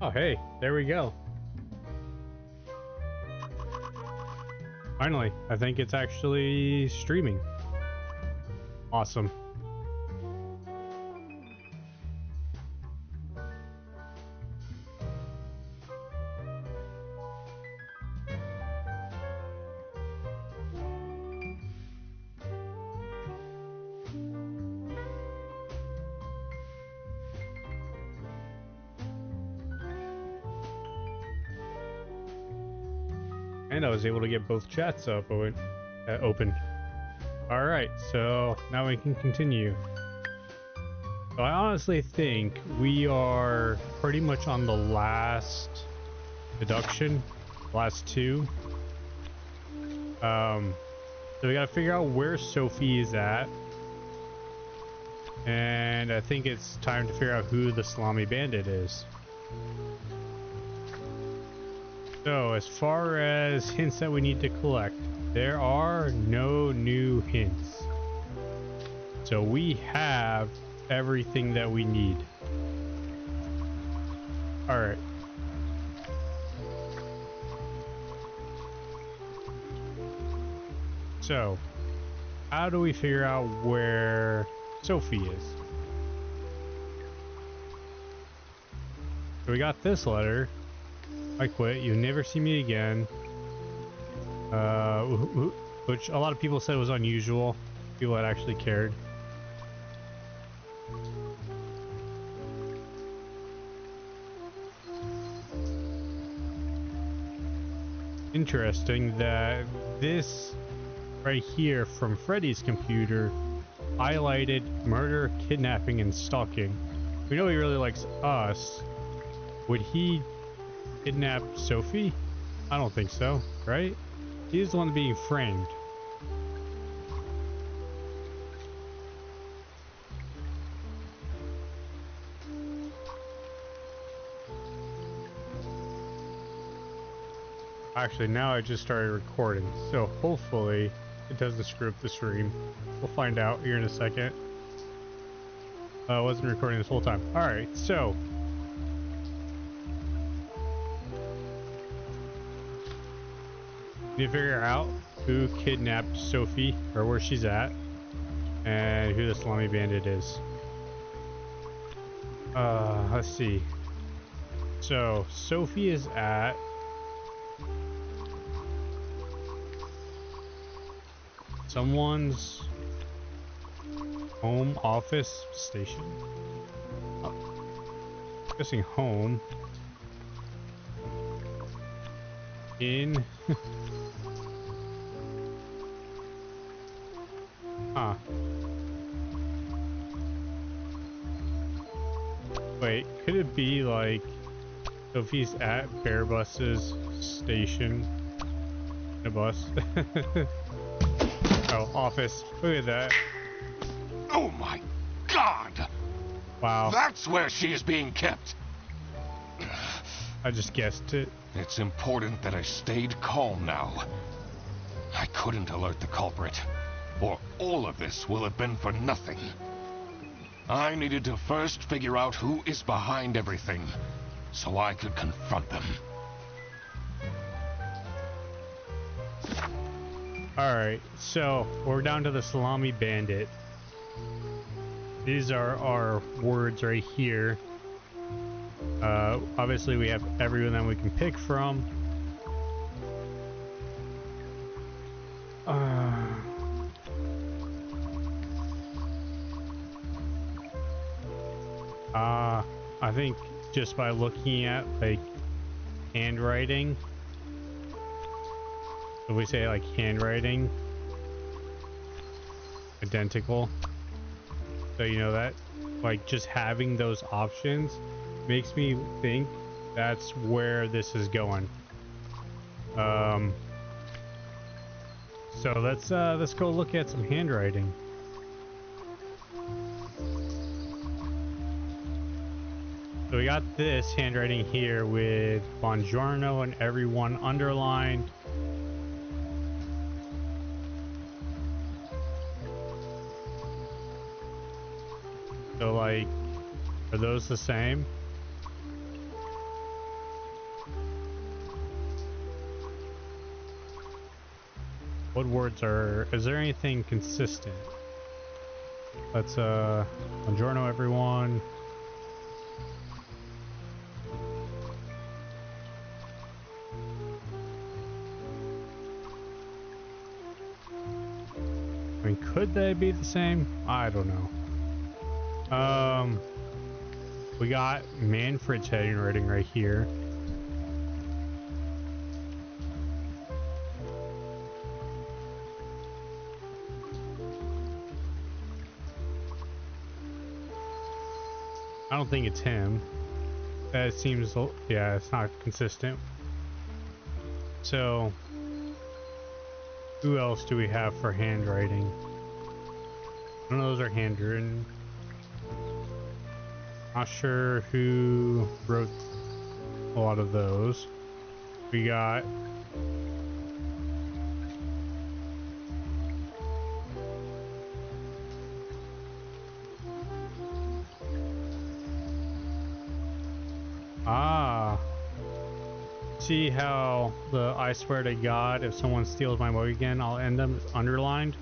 Oh, hey, there we go. Finally, I think it's actually streaming. Awesome. And I was able to get both chats up open. All right, so now we can continue. So I honestly think we are pretty much on the last deduction, last two. So we gotta figure out where Sophie is at. And I think it's time to figure out who the Salami Bandit is. So, as far as hints that we need to collect, there are no new hints. So we have everything that we need. Alright. So, how do we figure out where Sophie is? So we got this letter. I quit. You never see me again. Which a lot of people said was unusual. People that actually cared. Interesting that this right here from Freddy's computer highlighted murder, kidnapping, and stalking. We know he really likes us. Would he kidnap Sophie? I don't think so, right? He's the one being framed. Actually, now I just started recording, so hopefully it doesn't screw up the stream. We'll find out here in a second. I wasn't recording this whole time. Alright, so need to figure out who kidnapped Sophie, or where she's at, and who the Salami Bandit is. Let's see. So, Sophie is at someone's home office station. Guessing home. In huh. Wait, could it be like Sophie's at Bearbus's station? A bus. Oh, office. Look at that. Oh my God! Wow. That's where she is being kept. I just guessed it. It's important that I stayed calm now. I couldn't alert the culprit, or all of this will have been for nothing. I needed to first figure out who is behind everything, so I could confront them. Alright, so we're down to the Salami Bandit. These are our words right here. Obviously we have everyone that we can pick from. I think just by looking at like handwriting, if we say like handwriting, identical, so you know that like just having those options makes me think that's where this is going. So let's go look at some handwriting. So we got this handwriting here with Buongiorno and everyone underlined. So like, are those the same? What words are... Is there anything consistent? Let's, buongiorno everyone. I mean, could they be the same? I don't know. We got Manfred's handwriting right here. I don't think it's him. That seems, yeah, it's not consistent. So, who else do we have for handwriting? None of those are handwritten. Not sure who wrote a lot of those. We got see how the I swear to God, if someone steals my mug again, I'll end them underlined.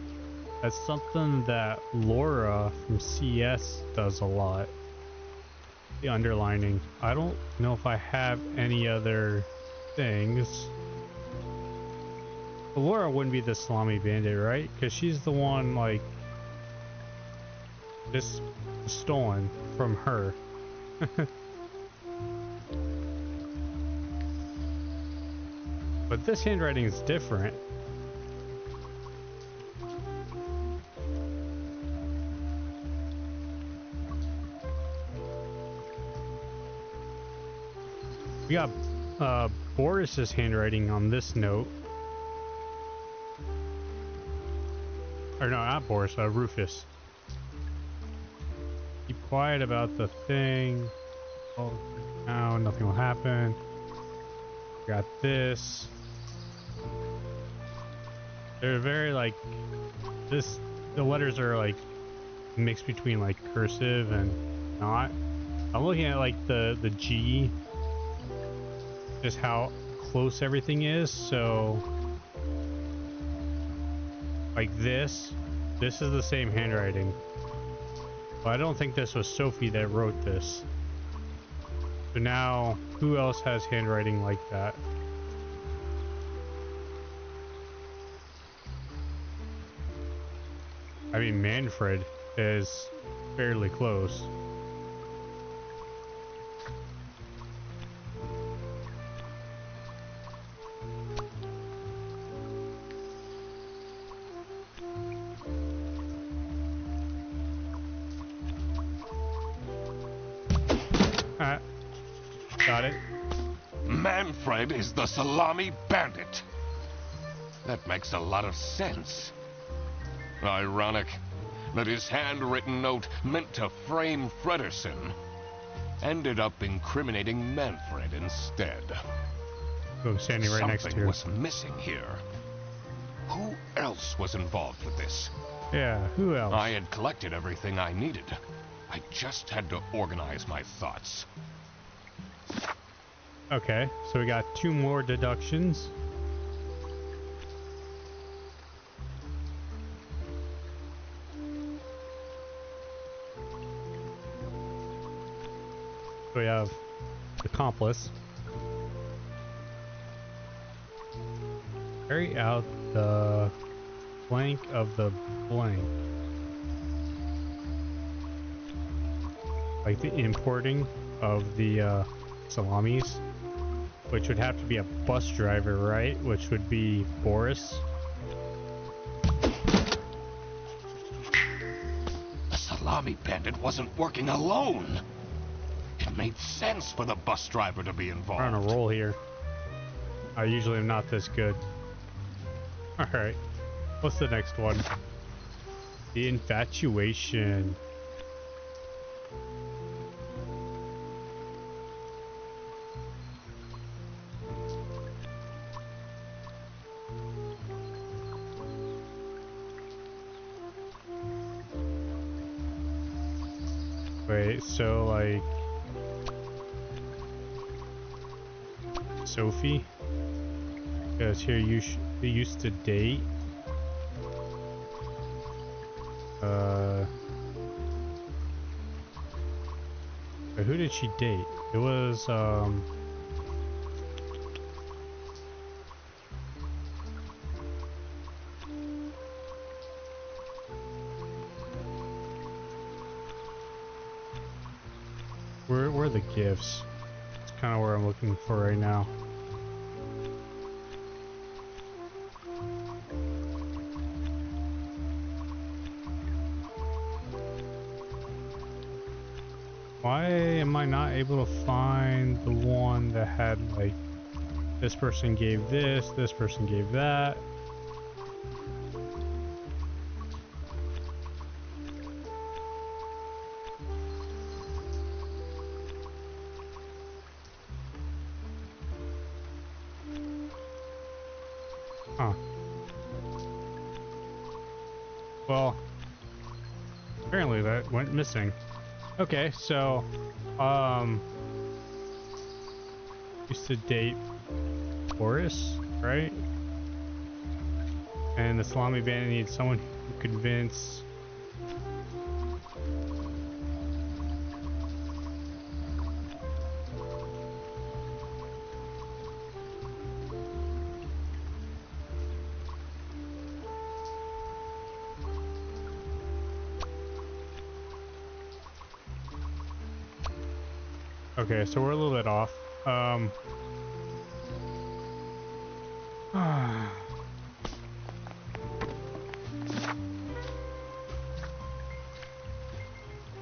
That's something that Laura from CS does a lot. The underlining. I don't know if I have any other things. But Laura wouldn't be the salami bandit, right? Because she's the one, like, this stolen from her. But this handwriting is different. We got Boris's handwriting on this note. Or no, not Boris, Rufus. Keep quiet about the thing. Oh, now nothing will happen. Got this. They're very like this. The letters are like mixed between like cursive and not. I'm looking at like the G, just how close everything is. So like this is the same handwriting. But I don't think this was Sophie that wrote this. So now, who else has handwriting like that? I mean, Manfred is fairly close. Got it. Manfred is the salami bandit. That makes a lot of sense. Ironic that his handwritten note meant to frame Fredersen ended up incriminating Manfred instead. Oh, standing right next to Something her. was missing here. Who else was involved with this? Yeah, who else? I had collected everything I needed. I just had to organize my thoughts. Okay, so we got 2 more deductions. So we have accomplice. Carry out the blank of the blank. Like the importing of the salamis, which would have to be a bus driver, right? Which would be Boris. The salami bandit wasn't working alone. It made sense for the bus driver to be involved. We're on a roll here. I usually am not this good. Alright. What's the next one? The infatuation. Wait, so like Sophie? Because here they used to date. Who did she date? It was, where are the gifts? It's kind of where I'm looking for right now. Why am I not able to find the one that had, like, this person gave this person gave that? Huh. Well, apparently that went missing. Okay, so, used to date Boris, right? And the Salami Bandit needs someone who convince... Okay, so we're a little bit off.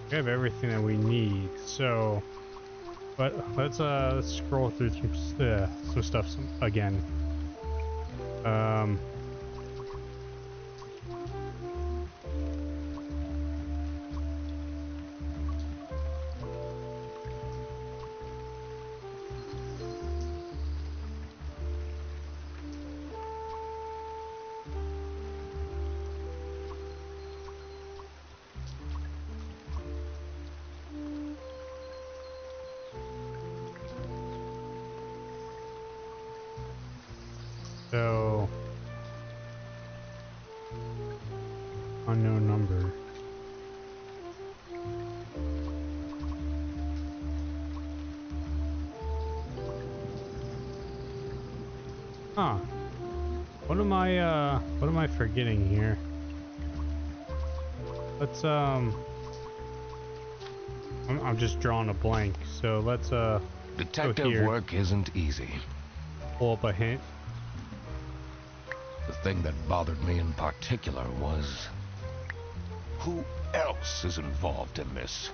We have everything that we need, so... But let's scroll through some stuff again. So, unknown number. Huh. What am I forgetting here? Let's, I'm just drawing a blank, so let's, Detective work isn't easy. pull up a hint. The thing that bothered me in particular was... who else is involved in this?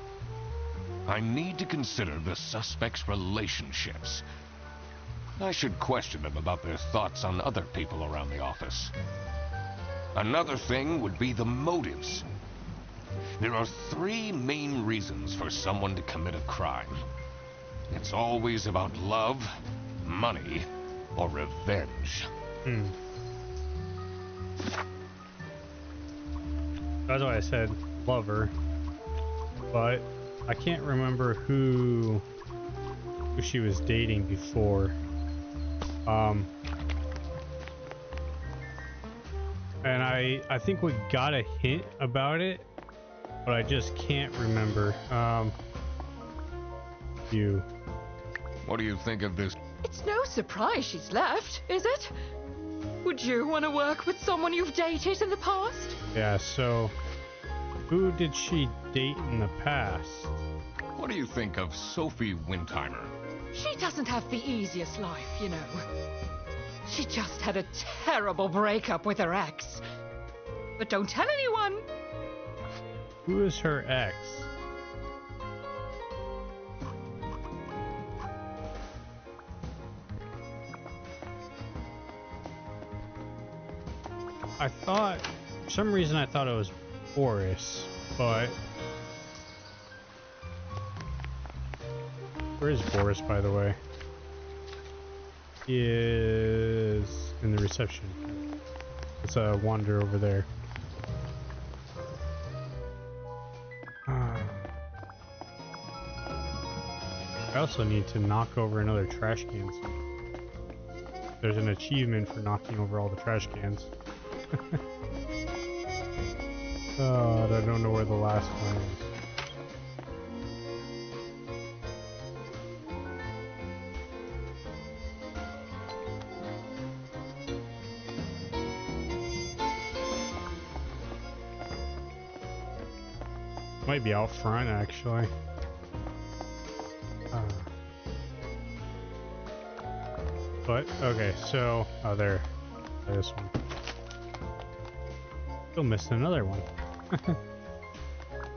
I need to consider the suspect's relationships. I should question them about their thoughts on other people around the office. Another thing would be the motives. There are three main reasons for someone to commit a crime. It's always about love, money, or revenge. That's why I said lover, but I can't remember who she was dating before. And I think we got a hint about it, but I just can't remember. What do you think of this? It's no surprise she's left, is it? Would you want to work with someone you've dated in the past? Yeah, so who did she date in the past? What do you think of Sophie Windheimer? She doesn't have the easiest life, you know. She just had a terrible breakup with her ex. But don't tell anyone. Who is her ex? I thought, for some reason I thought it was Boris, but... Where is Boris, by the way? He is in the reception. Let's wander over there. I also need to knock over another trash can. There's an achievement for knocking over all the trash cans. Oh, I don't know where the last one is. Might be out front, actually. But, okay, so... Oh, there. This one. Still missed another one.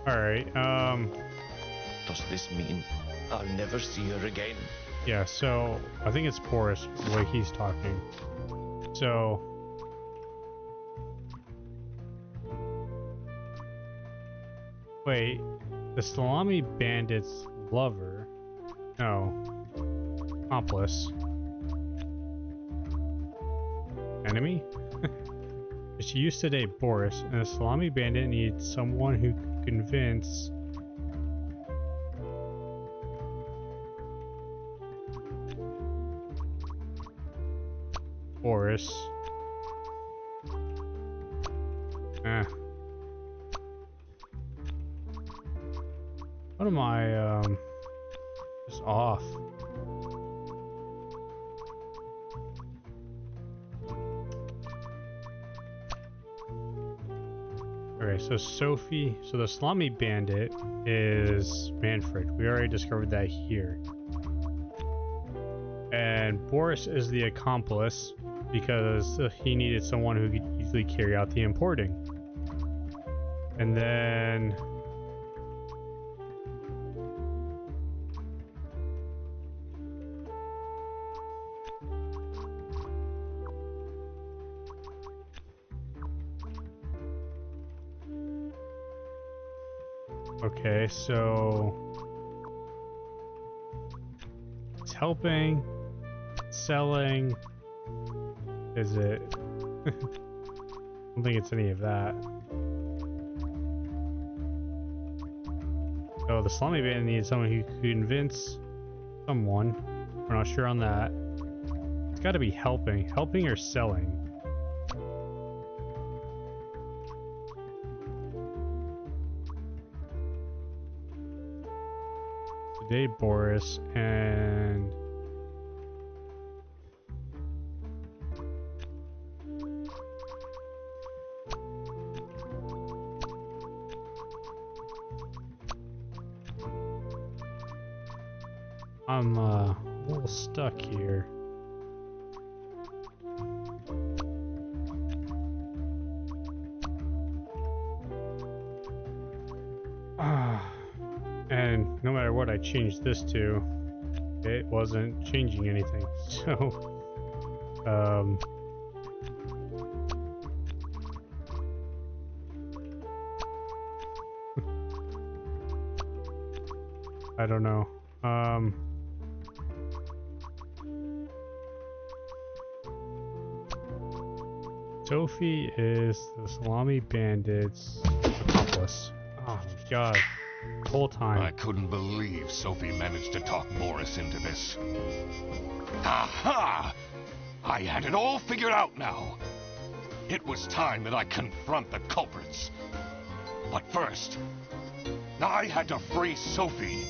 Alright, Does this mean I'll never see her again? yeah, so... I think it's Boris, the way he's talking. So... Wait, the Salami Bandit's lover... No. Accomplice. Enemy? She used to date Boris, and the Salami Bandit needs someone who could convince... Boris... What am I, just off? Okay, so Sophie, so the Salami Bandit is Manfred. We already discovered that here. And Boris is the accomplice because he needed someone who could easily carry out the importing. And then... Okay, so it's helping, selling, is it? I don't think it's any of that. So the Salami Bandit needs someone who could convince someone. We're not sure on that. It's got to be helping or selling. Today, Boris, and I'm a little stuck here. And no matter what I changed this to, it wasn't changing anything. So, I don't know. Sophie is the Salami Bandit's accomplice. Oh my god. The whole time. I couldn't believe Sophie managed to talk Boris into this. Aha! I had it all figured out now. It was time that I confront the culprits. But first, I had to free Sophie.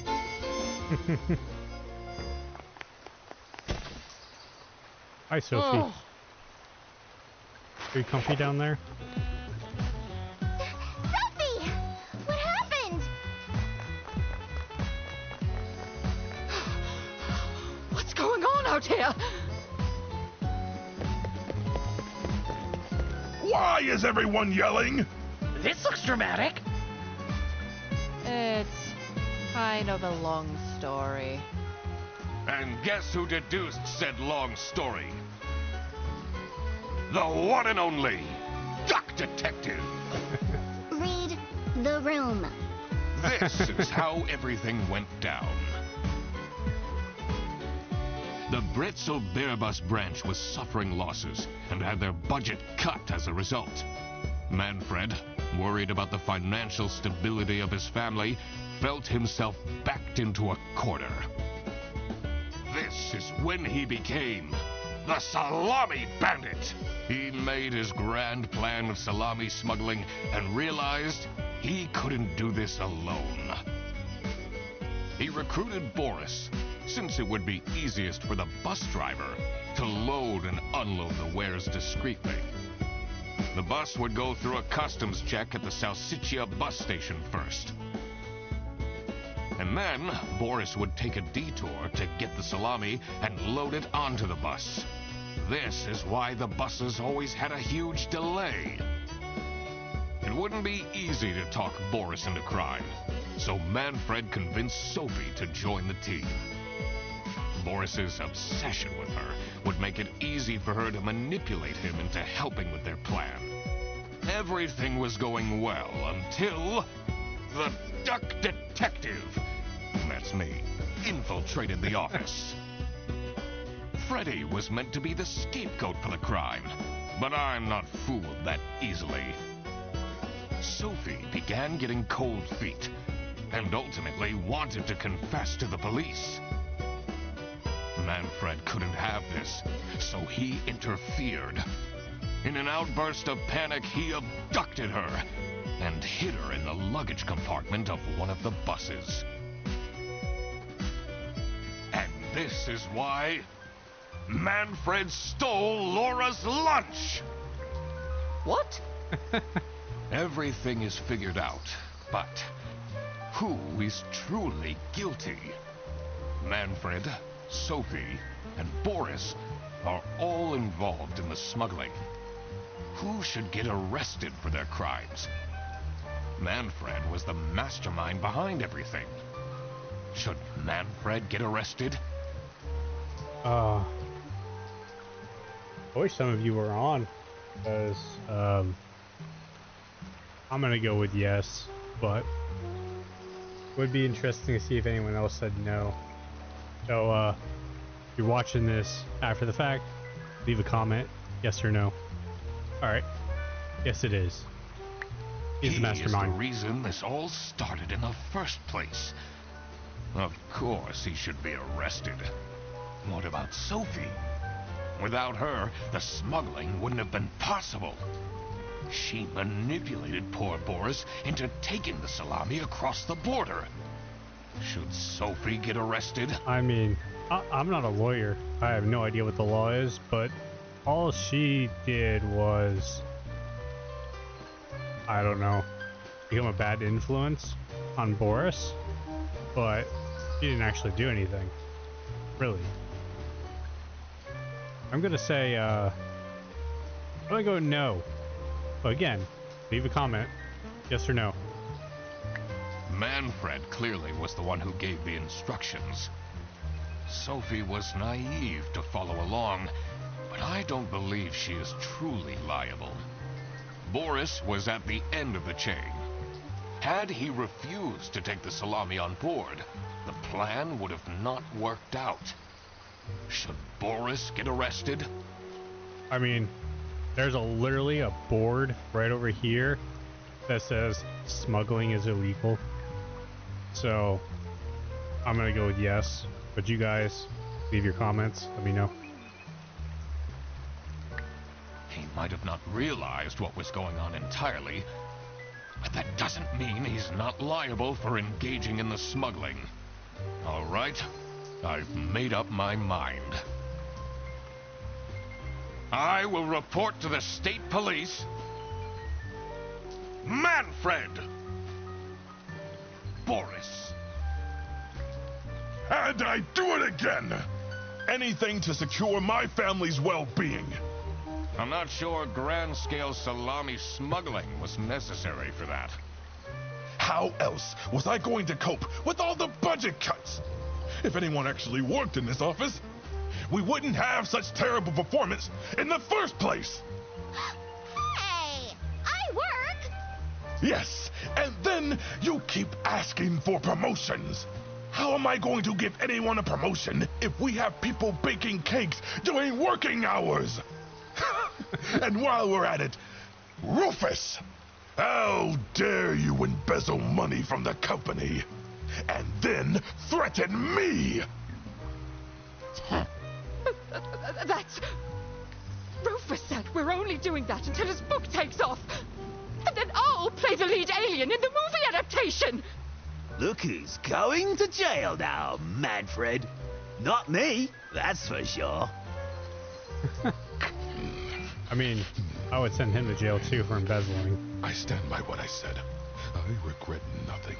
Hi, Sophie. Oh. Are you comfy down there? Sophie! What happened? What's going on out here? Why is everyone yelling? This looks dramatic. It's kind of a long story. And guess who deduced said long story? The one and only Duck Detective. Read the room. This is how everything went down. The Bretzel Bearbus branch was suffering losses and had their budget cut as a result. Manfred, worried about the financial stability of his family, felt himself backed into a corner. This is when he became the salami bandit. He made his grand plan of salami smuggling and realized he couldn't do this alone. He recruited Boris, since it would be easiest for the bus driver to load and unload the wares discreetly. The bus would go through a customs check at the Salsiccia bus station first. And then, Boris would take a detour to get the salami and load it onto the bus. This is why the buses always had a huge delay. It wouldn't be easy to talk Boris into crime, so Manfred convinced Sophie to join the team. Boris's obsession with her would make it easy for her to manipulate him into helping with their plan. Everything was going well until the Duck Detective, that's me, infiltrated the office. Freddy was meant to be the scapegoat for the crime, but I'm not fooled that easily. Sophie began getting cold feet, and ultimately wanted to confess to the police. Manfred couldn't have this, so he interfered. In an outburst of panic, he abducted her and hid her in the luggage compartment of one of the buses. And this is why Manfred stole Laura's lunch! What? Everything is figured out, but who is truly guilty? Manfred, Sophie, and Boris are all involved in the smuggling. Who should get arrested for their crimes? Manfred was the mastermind behind everything. Should Manfred get arrested? I wish some of you were on, because I'm gonna go with yes, but it would be interesting to see if anyone else said no. So if you're watching this after the fact, leave a comment, yes or no. Alright, yes it is. He's the mastermind. He is the reason this all started in the first place. Of course he should be arrested. What about Sophie? Without her, the smuggling wouldn't have been possible. She manipulated poor Boris into taking the salami across the border. Should Sophie get arrested? I mean, I'm not a lawyer. I have no idea what the law is, but all she did was, I don't know, become a bad influence on Boris, but she didn't actually do anything. Really. I'm gonna say, I'm gonna go no. But again, leave a comment, yes or no. Manfred clearly was the one who gave the instructions. Sophie was naive to follow along, but I don't believe she is truly liable. Boris was at the end of the chain. Had he refused to take the salami on board, the plan would have not worked out. Should Boris get arrested? I mean, there's literally a board right over here that says smuggling is illegal. So I'm gonna go with yes, but you guys leave your comments, let me know. He might have not realized what was going on entirely, but that doesn't mean he's not liable for engaging in the smuggling. All right, I've made up my mind. I will report to the state police. Manfred! Boris. And I do it again! Anything to secure my family's well-being. I'm not sure grand-scale salami smuggling was necessary for that. How else was I going to cope with all the budget cuts? If anyone actually worked in this office, we wouldn't have such terrible performance in the first place. Hey, I work. Yes, and then you keep asking for promotions. How am I going to give anyone a promotion if we have people baking cakes during working hours? And while we're at it, Rufus, how dare you embezzle money from the company and then threaten me? That's... Rufus said we're only doing that until his book takes off. And then I'll play the lead alien in the movie adaptation. Look who's going to jail now, Manfred. Not me, that's for sure. I mean, I would send him to jail too for embezzling. I stand by what I said. I regret nothing.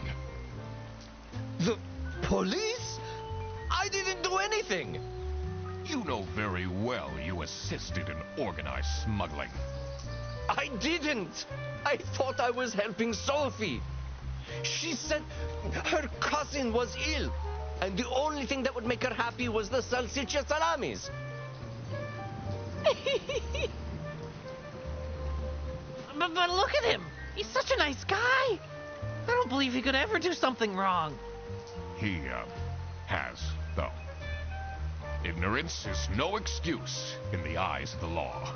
The police? I didn't do anything. You know very well you assisted in organized smuggling. I didn't. I thought I was helping Sophie. She said her cousin was ill, and the only thing that would make her happy was the salsiccia salamis. But look at him. He's such a nice guy. I don't believe he could ever do something wrong. He, has, though. Ignorance is no excuse in the eyes of the law.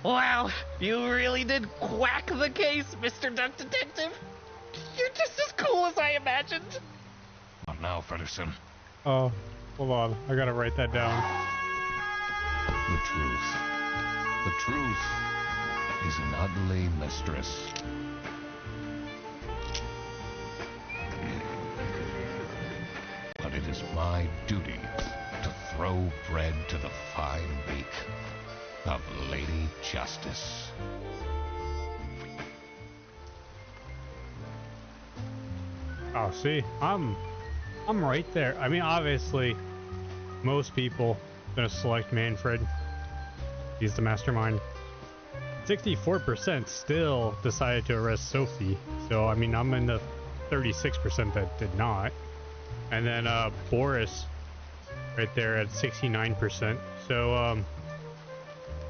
Wow, you really did quack the case, Mr. Duck Detective. You're just as cool as I imagined. Not now, Fredderson. Oh, hold on. I gotta write that down. The truth. The truth is an ugly mistress. But it is my duty to throw bread to the fine beak of Lady Justice. Oh, see, I'm right there. I mean, obviously, most people gonna select Manfred. He's the mastermind. 64% still decided to arrest Sophie. So, I mean, I'm in the 36% that did not. And then Boris right there at 69%. So,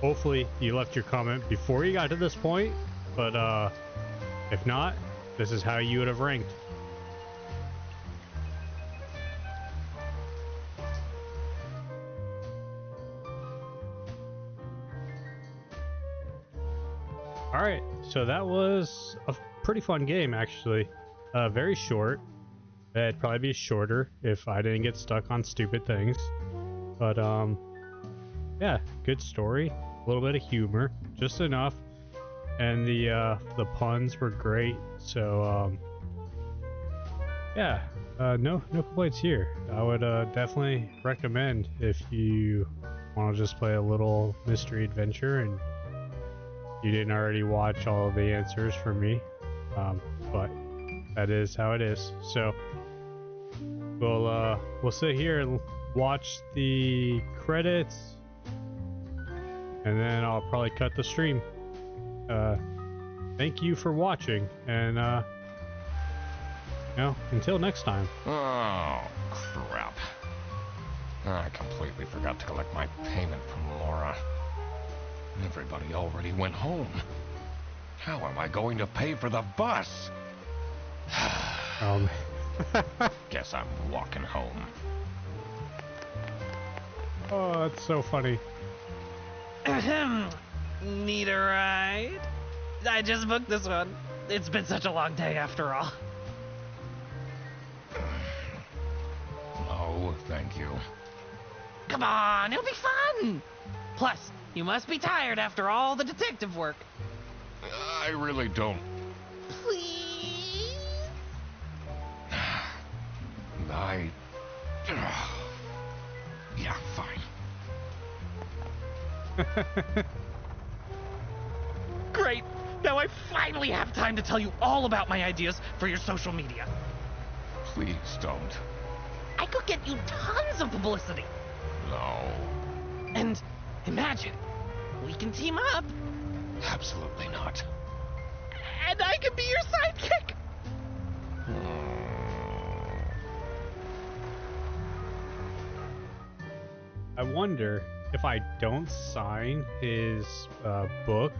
hopefully you left your comment before you got to this point. But if not, this is how you would have ranked. Alright, so that was a pretty fun game, actually. Very short. It'd probably be shorter if I didn't get stuck on stupid things. But, yeah, good story. A little bit of humor. Just enough. And the puns were great. So, yeah, no complaints here. I would definitely recommend if you want to just play a little mystery adventure and you didn't already watch all of the answers from me, but that is how it is. So we'll sit here and watch the credits, and then I'll probably cut the stream. Thank you for watching, and until next time. Oh, crap. I completely forgot to collect my payment from Laura. Everybody already went home. How am I going to pay for the bus? Guess I'm walking home. Oh, that's so funny. Need a ride? I just booked this one. It's been such a long day after all. No, thank you. Come on, it'll be fun. Plus, you must be tired after all the detective work. I really don't. Please? Yeah, fine. Great. Now I finally have time to tell you all about my ideas for your social media. Please don't. I could get you tons of publicity. No. And imagine, we can team up. Absolutely not. And I can be your sidekick. I wonder if I don't sign his book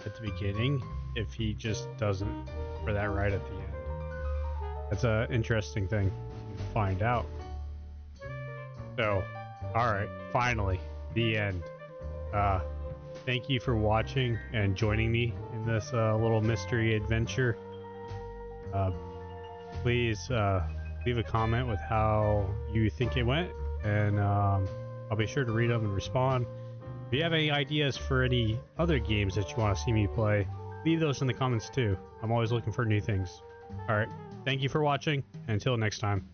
at the beginning, if he just doesn't for that right at the end. That's an interesting thing to find out. So, alright, finally, the end. Thank you for watching and joining me in this little mystery adventure. Please leave a comment with how you think it went, and I'll be sure to read them and respond. If you have any ideas for any other games that you want to see me play, leave those in the comments too. I'm always looking for new things. Alright, thank you for watching, and until next time.